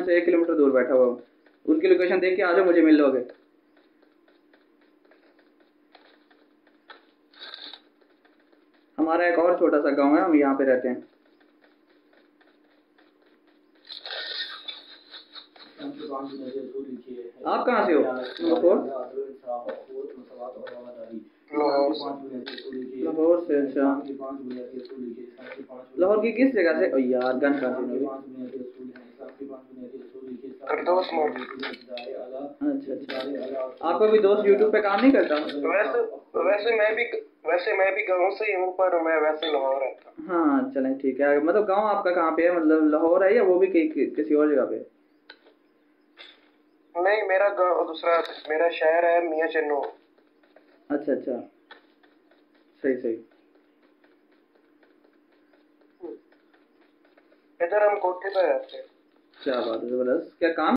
हमसे 1 किलोमीटर दूर बैठा हुआ। उनकी लोकेशन देख के आ जाओ, मुझे मिल लोगे। हमारा एक और छोटा सा गांव है, हम यहाँ पे रहते हैं। आप कहाँ से हो? लाहौर से। अच्छा, लाहौर की किस जगह से? ओ यार गन कहाँ से? अच्छा, आपका भी दोस्त यूट्यूब पे काम नहीं करता? वैसे मैं भी गाँव से ही हूँ, पर मैं वैसे लाहौर रहता हूँ। हाँ चलें ठीक है। मतलब गांव आपका कहाँ पे है? मतलब लाहौर है या वो भी किसी और जगह पे? नहीं, मेरा गाँव दूसरा, मेरा शहर है मियाँ चन्नू। अच्छा, सही। इधर हम कोठे पे रहते हैं। क्या बात है, जबरदस्त। क्या काम